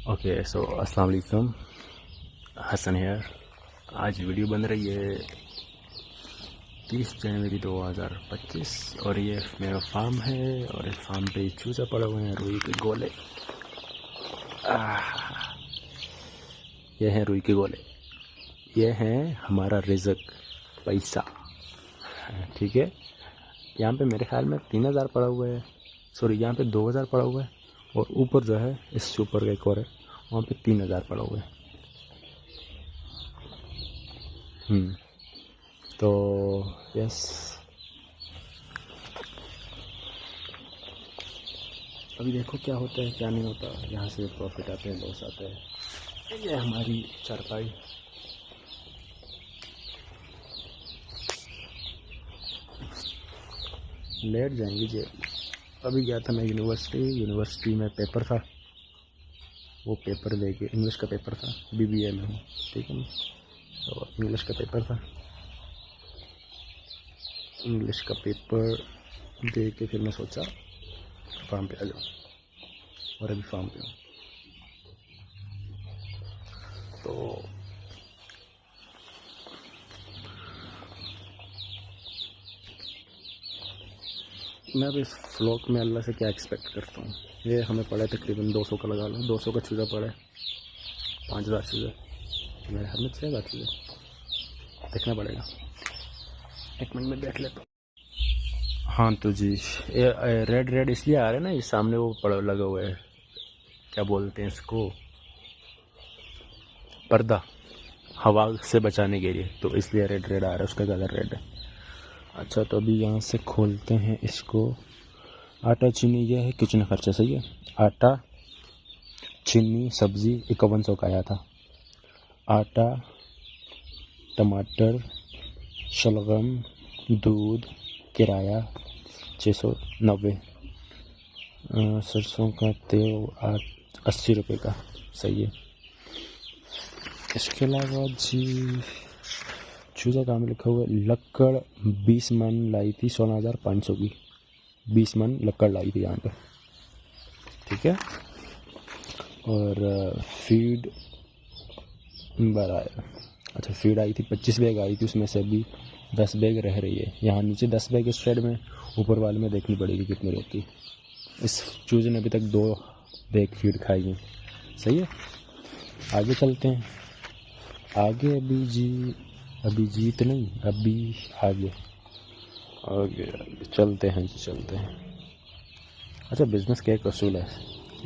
Okay so अस्सलाम वालेकुम, Hasan hair. आज वीडियो बन रही है 30 जनवरी 2025 और ये मेरा फार्म है और इस फार्म पे चूजा पड़े हुए हैं, रुई के गोले। ये हैं रुई के गोले, ये हैं हमारा रिज़्क, पैसा। ठीक है, यहाँ पे मेरे ख्याल में 3000 पड़ा हुआ है, सॉरी यहाँ पे 2000 पड़ा हुआ है और ऊपर जो है इससे ऊपर का एक और है, वहाँ पे 3000 पड़ा हुआ है। तो यस, अभी देखो क्या होता है क्या नहीं होता। यहाँ से प्रॉफिट आते हैं, लॉस आते हैं। ये हमारी चारपाई, लेट जाएंगी जी। अभी गया था मैं यूनिवर्सिटी में पेपर था, वो पेपर लेके, इंग्लिश का पेपर था, BBA में हूँ, ठीक है ना। तो इंग्लिश का पेपर था, इंग्लिश का पेपर दे के फिर मैं सोचा फार्म पे आ जाऊँ, और अभी फार्म पे हूँ। तो मैं अब इस फ्लॉक में अल्लाह से क्या एक्सपेक्ट करता हूँ। ये हमें पड़ा है तकरीबन 200 का, लगा लो 200 का चूज़ा पड़ा है, 5000 चूज़े मेरे हाथ में, 6000 चूज़े। देखना पड़ेगा, एक मिनट में देख लेता हूँ। हाँ तो जी, ये रेड रेड इसलिए आ रहे हैं ना, ये सामने वो पड़ा लगा हुआ है, क्या बोलते हैं इसको, पर्दा, हवा से बचाने के लिए, तो इसलिए रेड रेड आ रहा है, उसका कलर रेड है। अच्छा तो अभी यहाँ से खोलते हैं इसको। आटा चीनी ये है किचन खर्चा, सही है। आटा चीनी सब्ज़ी 5100 का आया था। आटा, टमाटर, शलगम, दूध, किराया 690, सरसों का तेल 80 रुपये का, सही है। इसके अलावा जी चूज़ा काम लिखा हुआ है, लक्कड़ 20 मन लाई थी, 16,500 की, 20 मन लक्कड़ लाई थी यहाँ पे, ठीक है। और फीड बराबर, अच्छा फीड आई थी 25 बैग आई थी, उसमें से अभी 10 बैग रह रही है। यहाँ नीचे 10 बैग इस शेड में, ऊपर वाले में देखनी पड़ेगी कितनी रहती है। इस चूज़े ने अभी तक 2 बैग फीड खाई है, सही है। आगे चलते हैं, आगे अभी जीत नहीं, अभी आगे चलते हैं जी, चलते हैं। अच्छा, बिजनेस का एक असूल है,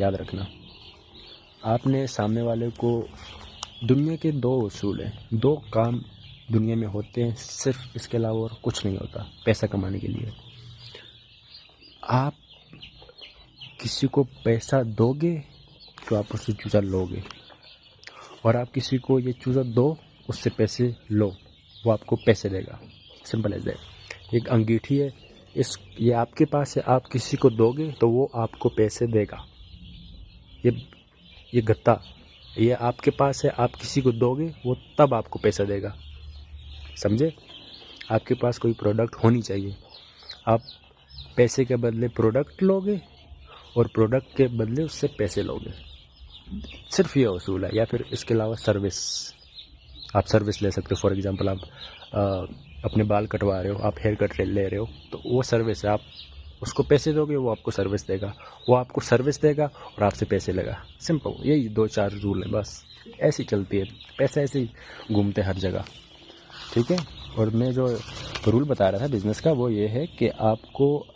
याद रखना। आपने सामने वाले को, दुनिया के 2 असूल हैं, 2 काम दुनिया में होते हैं सिर्फ, इसके अलावा और कुछ नहीं होता पैसा कमाने के लिए। आप किसी को पैसा दोगे तो आप उससे चूज़ा लोगे, और आप किसी को ये चूज़ा दो, उससे पैसे लो, वो आपको पैसे देगा। Simple as that. एक अंगीठी है, ये आपके पास है, आप किसी को दोगे तो वो आपको पैसे देगा। ये गत्ता, ये आपके पास है, आप किसी को दोगे वो तब आपको पैसा देगा, समझे। आपके पास कोई प्रोडक्ट होनी चाहिए, आप पैसे के बदले प्रोडक्ट लोगे और प्रोडक्ट के बदले उससे पैसे लोगे, सिर्फ ये असूल है। या फिर इसके अलावा सर्विस, आप सर्विस ले सकते हो। फॉर एग्जांपल आप अपने बाल कटवा रहे हो, आप हेयर कट ले रहे हो, तो वो सर्विस है, आप उसको पैसे दोगे, वो आपको सर्विस देगा, वो आपको सर्विस देगा और आपसे पैसे लेगा। सिंपल, यही 2-4 रूल है, बस ऐसी चलती है। पैसा ऐसे ही घूमते हर जगह, ठीक है। और मैं जो रूल बता रहा था बिजनेस का, वो ये है कि आपको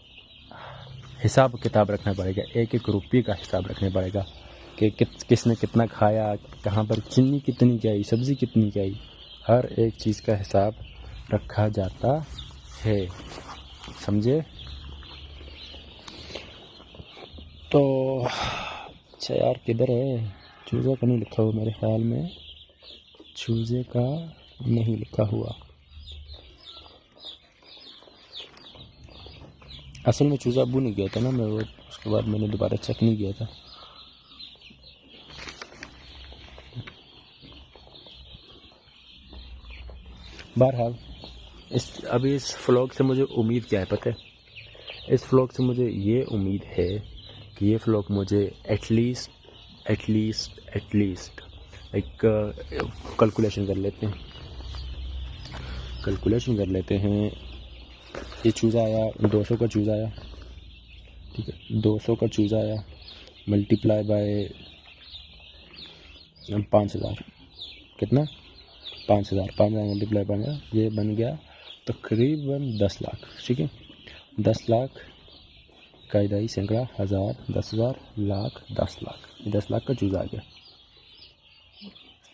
हिसाब किताब रखना पड़ेगा, एक एक रुपये का हिसाब रखना पड़ेगा कि किसने कितना खाया, कहाँ पर चीनी कितनी की आई, सब्ज़ी कितनी की आई, हर एक चीज़ का हिसाब रखा जाता है, समझे। तो अच्छा यार, किधर है चूज़े का? नहीं लिखा हुआ मेरे ख्याल में, चूज़े का नहीं लिखा हुआ। असल में चूज़ा अबू नहीं गया था ना मैं, वो उसके बाद मैंने दोबारा चेक नहीं किया था। बहरहाल अभी इस व्लॉग से मुझे उम्मीद क्या है पता है? इस व्लॉग से मुझे ये उम्मीद है कि ये व्लॉग मुझे एटलीस्ट एटलीस्ट एक कैलकुलेशन कर लेते हैं। ये चूज़ा आया, 200 का चूज़ा आया, ठीक है, 200 का चूज़ा आया मल्टीप्लाई बाय 5000, कितना 5000 मल्टीप्लाई बाय, ये बन गया तकरीबन 10 लाख, ठीक है। 10 लाख का इकाई सैकड़ा, 1000, 10,000, लाख, 10 लाख, 10 लाख का चूज़ा आ गया,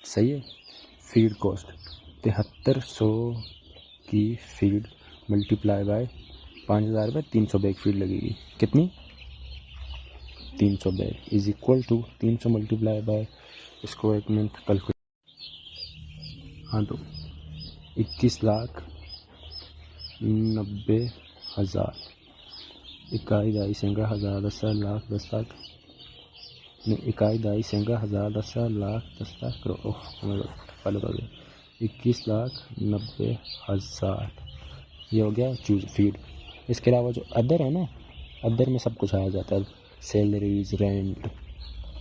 सही है। फीड कॉस्ट 7300 की फीड मल्टीप्लाई बाय 5000 में 300 बैग फीड लगेगी, कितनी 300 bag is equal to 300 multiply by, इसको एक मिनट कैलकुलेट, हाँ तो 21,90,000 इकाई दाई सैकड़ा, 1000, 10,000, लाख, 10 लाख, इकाई दाई सैकड़ा, 1000, 10,000, लाख, 10 लाख करो, ओह पहले तो 21,90,000 ये हो गया चूज फीड। इसके अलावा जो अदर है ना, अदर में सब कुछ आ जाता है, सैलरीज, रेंट,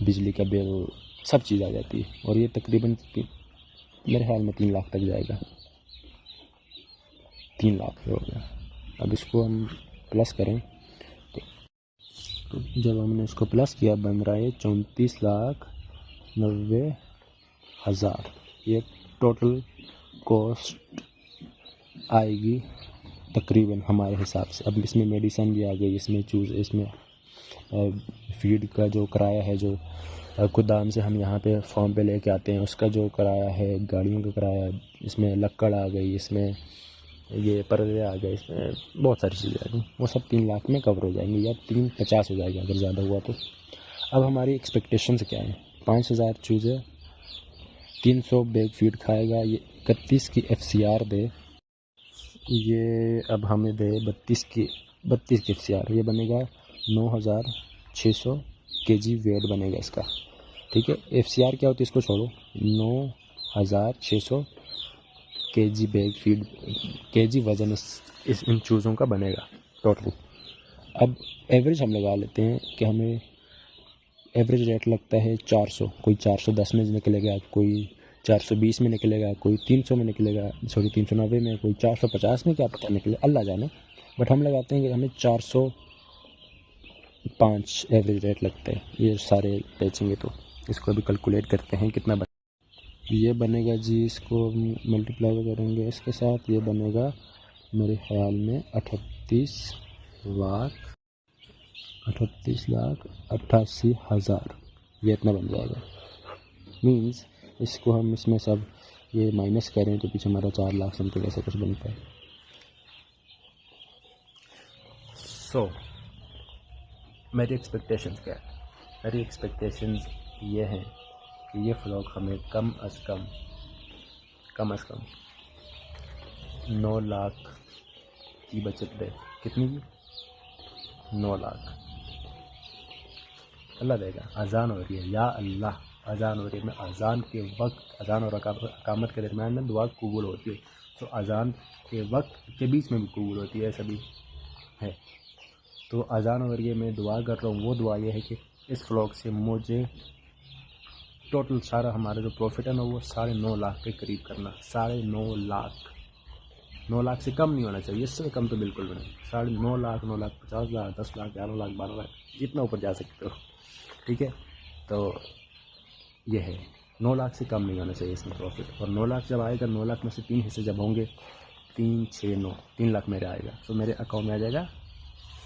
बिजली का बिल, सब चीज़ आ जाती है, और ये तकरीबन मेरे ख्याल में 3 लाख तक जाएगा, 3 लाख हो गया। अब इसको हम प्लस करें तो जब हमने इसको प्लस किया बन रहा है 34,90,000, ये टोटल कॉस्ट आएगी तकरीबन हमारे हिसाब से। अब इसमें मेडिसिन भी आ गई, इसमें फीड का जो किराया है, जो गोदाम से हम यहाँ पे फॉर्म पे लेके आते हैं उसका जो किराया है, गाड़ियों का किराया, इसमें लक्कड़ आ गई, इसमें ये पर्दे आ गए, इसमें बहुत सारी चीज़ें आ गई, वो सब 3 लाख में कवर हो जाएंगे या 350 हो जाएगा अगर ज़्यादा हुआ तो। अब हमारी एक्सपेक्टेशंस क्या है, 5000 चूज़े, 300 बैग फीड खाएगा, ये 31 की FCR दे, ये अब हमें दे 32 की FCR, ये बनेगा 9,600 kg वेट बनेगा इसका, ठीक है। FCR क्या होती है इसको छोड़ो, 9,600 kg बैग फीड, kg वजन इस इन चूज़ों का बनेगा टोटल। अब एवरेज हम लगा लेते हैं कि हमें एवरेज रेट लगता है 400, कोई 410 में निकलेगा, कोई 420 में निकलेगा, कोई 300 में निकलेगा, 390 में, कोई 450 में, क्या पता निकले, अल्लाह जाने। बट हम लगाते हैं कि हमें 405 एवरेज रेट लगता है ये सारे बेचेंगे तो। इसको अभी कैलकुलेट करते हैं कितना ये बनेगा जी, इसको मल्टीप्लाई करेंगे इसके साथ, ये बनेगा मेरे ख्याल में 38,88,000, ये इतना बन जाएगा। मीन्स इसको हम इसमें सब ये माइनस करें तो पीछे हमारा 4 लाख समथिंग ऐसा कुछ बनता है। सो मेरी एक्सपेक्टेशंस क्या है, मेरी एक्सपेक्टेशंस ये हैं कि ये व्लॉग हमें कम अज़ कम 9 लाख की बचत दे। कितनी की? 9 लाख। अल्लाह देगा। अजान हो रही है, या अल्लाह, अजान हो रही है। मैं अजान के वक्त, अजान और अकामत के दरमियान में दुआ कबूल होती है, तो अजान के वक्त के बीच में भी कबूल होती है, ऐसा भी है। तो अजान हो रही है, मैं दुआ कर रहा हूँ, वो दुआ ये है कि इस व्लॉग से मुझे टोटल सारा हमारा जो प्रॉफिट है ना, वो 9.5 लाख के करीब करना। 9.5 लाख, 9 लाख से कम नहीं होना चाहिए, इससे कम तो बिल्कुल भी नहीं। 9.5 लाख, 9,50,000, 10 लाख, 11 लाख, 12 लाख, जितना ऊपर जा सकते हो, ठीक है। तो ये है, 9 लाख से कम नहीं होना चाहिए इसमें प्रॉफिट। और 9 लाख जब आएगा, 9 लाख में से 3 हिस्से जब होंगे, 3, 6, 9, 3 लाख मेरे आएगा। तो मेरे अकाउंट में आ जाएगा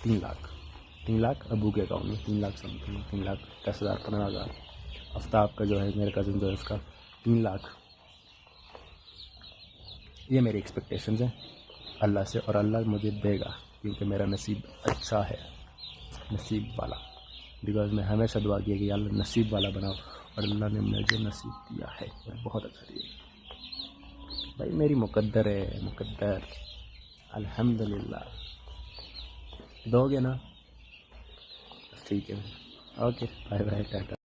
3 लाख। 3 लाख अबू के अकाउंट में, 3 लाख समथिंग, 3 लाख 10,000, 15,000। आफ्ताब का जो है, मेरे कज़न जो है, उसका 3 लाख। ये मेरी एक्सपेक्टेशंस हैं अल्लाह से, और अल्लाह मुझे देगा क्योंकि मेरा नसीब अच्छा है, नसीब वाला। बिकॉज़ मैं हमेशा दुआ किया कि अल्लाह नसीब वाला बनाओ, और अल्लाह ने मुझे नसीब दिया है, बहुत अच्छा दिया भाई। मेरी मुकद्दर है, मुकद्दर, अल्हम्दुलिल्लाह। दोगे ना? ठीक है, ओके, बाय बाय, टाटा।